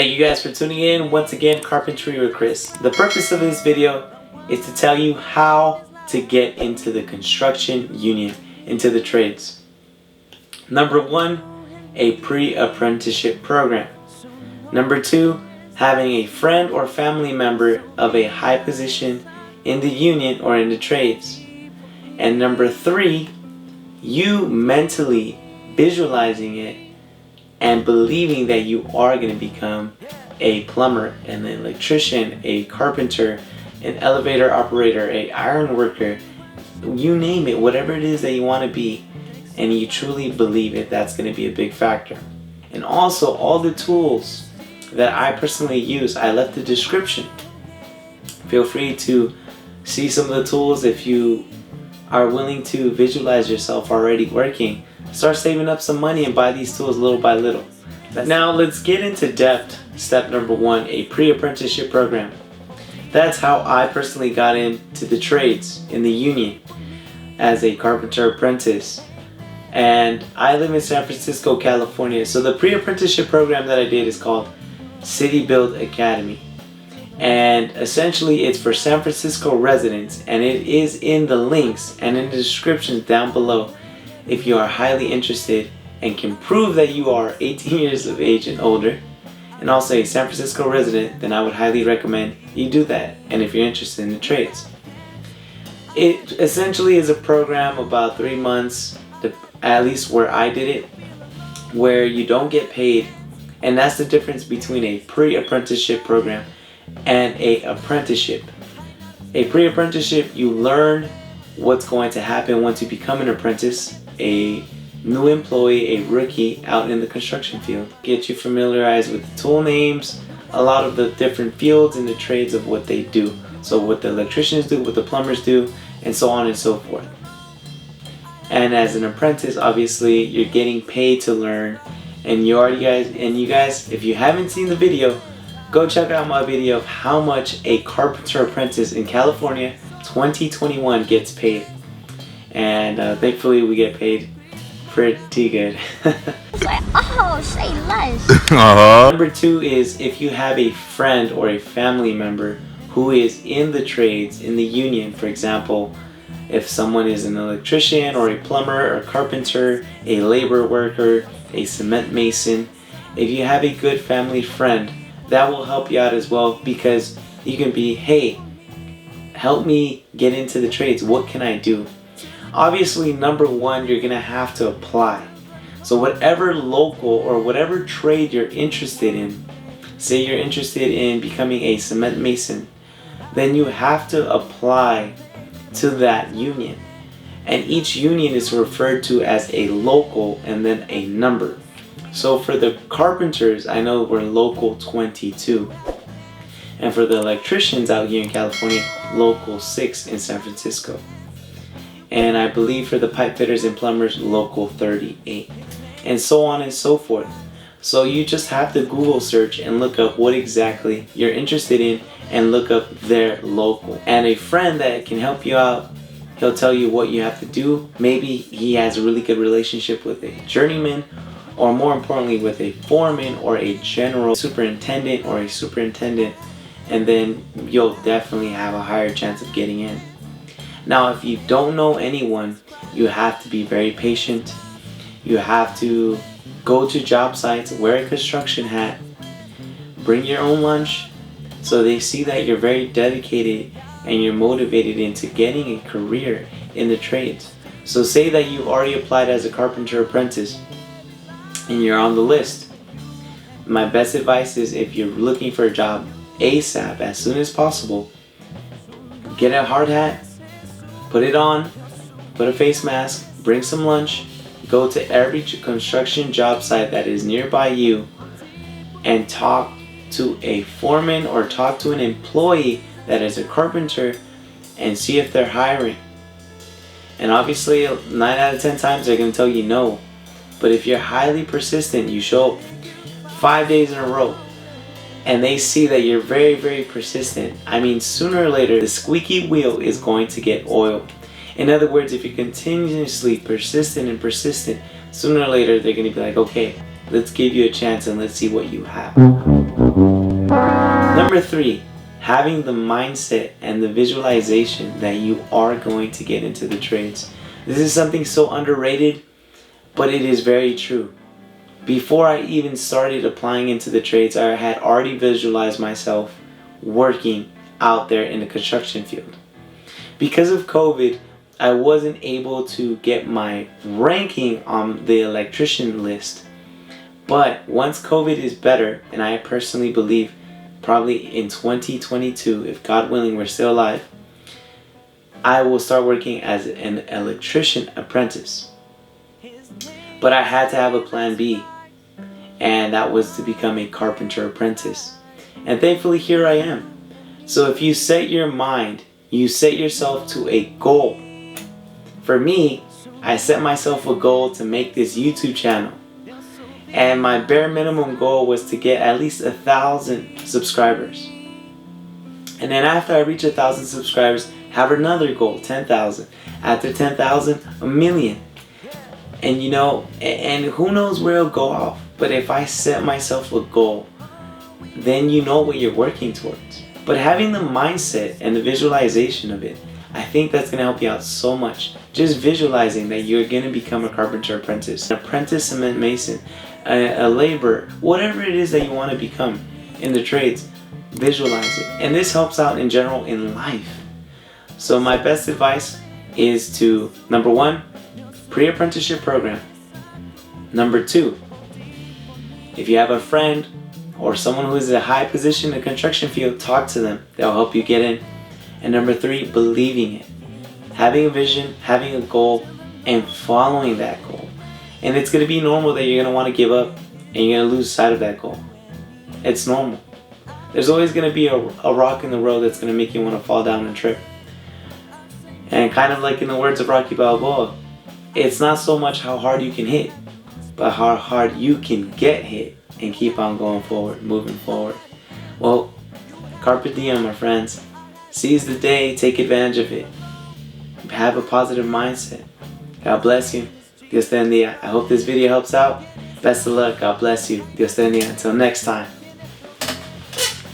Thank you guys for tuning in. Once again, Carpentry with Chris. The purpose of this video is to tell you how to get into the construction union, into the trades. Number one, a pre-apprenticeship program. Number two, having a friend or family member of a high position in the union or in the trades. And number three, you mentally visualizing it and believing that you are going to become a plumber, an electrician, a carpenter, an elevator operator, a iron worker, you name it, whatever it is that you want to be, and you truly believe it, that's going to be a big factor. And also all the tools that I personally use, I left the description. Feel free to see some of the tools if you are willing to visualize yourself already working. Start saving up some money and buy these tools little by little. Now let's get into depth. Step number one, a pre-apprenticeship program. That's how I personally got into the trades in the union as a carpenter apprentice. And I live in San Francisco, California. So the pre-apprenticeship program that I did is called City Build Academy. And essentially it's for San Francisco residents, and it is in the links and in the descriptions down below. If you are highly interested and can prove that you are 18 years of age and older, and also a San Francisco resident, then I would highly recommend you do that. And if you're interested in the trades, it essentially is a program about 3 months, at least where I did it, where you don't get paid. And that's the difference between a pre-apprenticeship program and a apprenticeship. A pre-apprenticeship, you learn what's going to happen once you become an apprentice, a new employee, a rookie out in the construction field. Get you familiarized with the tool names, a lot of the different fields and the trades of what they do. So what the electricians do, what the plumbers do, and so on and so forth. And as an apprentice, obviously you're getting paid to learn. And you guys, if you haven't seen the video, go check out my video of how much a carpenter apprentice in California 2021 gets paid. And thankfully we get paid pretty good. Oh, say less. Number two is if you have a friend or a family member who is in the trades, in the union. For example, if someone is an electrician or a plumber or carpenter, a labor worker, a cement mason, if you have a good family friend, that will help you out as well, because you can be, hey, help me get into the trades. What can I do? Obviously, number one, you're gonna have to apply. So whatever local or whatever trade you're interested in, say you're interested in becoming a cement mason, then you have to apply to that union. And each union is referred to as a local and then a number. So for the carpenters, I know we're local 22. And for the electricians out here in California, local 6 in San Francisco. And I believe for the pipe fitters and plumbers, local 38. And so on and so forth. So you just have to Google search and look up what exactly you're interested in and look up their local. And a friend that can help you out, he'll tell you what you have to do. Maybe he has a really good relationship with a journeyman, or more importantly with a foreman or a general superintendent or a superintendent, and then you'll definitely have a higher chance of getting in. Now if you don't know anyone, you have to be very patient. You have to go to job sites, wear a construction hat, bring your own lunch, so they see that you're very dedicated and you're motivated into getting a career in the trades. So say that you've already applied as a carpenter apprentice and you're on the list. My best advice is, if you're looking for a job ASAP, as soon as possible, get a hard hat, put it on, put a face mask, bring some lunch, go to every construction job site that is nearby you and talk to a foreman or talk to an employee that is a carpenter and see if they're hiring. And obviously 9 out of 10 times they're going to tell you no. But if you're highly persistent, you show up 5 days in a row and they see that you're very, very persistent, I mean, sooner or later the squeaky wheel is going to get oiled. In other words, if you're continuously persistent and persistent, sooner or later they're going to be like, okay, let's give you a chance and let's see what you have. Number 3, having the mindset and the visualization that you are going to get into the trades. This is something so underrated, but it is very true. Before I even started applying into the trades, I had already visualized myself working out there in the construction field. Because of COVID, I wasn't able to get my ranking on the electrician list. But once COVID is better, and I personally believe probably in 2022, if God willing we're still alive, I will start working as an electrician apprentice. But I had to have a plan B, and that was to become a carpenter apprentice. And thankfully here I am. So if you set your mind, you set yourself to a goal. For me, I set myself a goal to make this YouTube channel. And my bare minimum goal was to get at least 1,000 subscribers. And then after I reach 1,000 subscribers, have another goal, 10,000. After 10,000, 1,000,000. And you know, and who knows where it'll go off. But if I set myself a goal, then you know what you're working towards. But having the mindset and the visualization of it, I think that's going to help you out so much. Just visualizing that you're going to become a carpenter apprentice, an apprentice cement mason, a laborer, whatever it is that you want to become in the trades, visualize it. And this helps out in general in life. So my best advice is to, number 1, pre-apprenticeship program. Number 2, if you have a friend or someone who is in a high position in the construction field, talk to them. They'll help you get in. And number 3, believing it. Having a vision, having a goal, and following that goal. And it's going to be normal that you're going to want to give up and you're going to lose sight of that goal. It's normal. There's always going to be a rock in the road that's going to make you want to fall down and trip. And kind of like in the words of Rocky Balboa, it's not so much how hard you can hit, but how hard you can get hit and keep on going forward, moving forward. Well, carpe diem, my friends. Seize the day, take advantage of it. Have a positive mindset. God bless you. Dios te bendiga. I hope this video helps out. Best of luck. God bless you. Dios te bendiga. Until next time.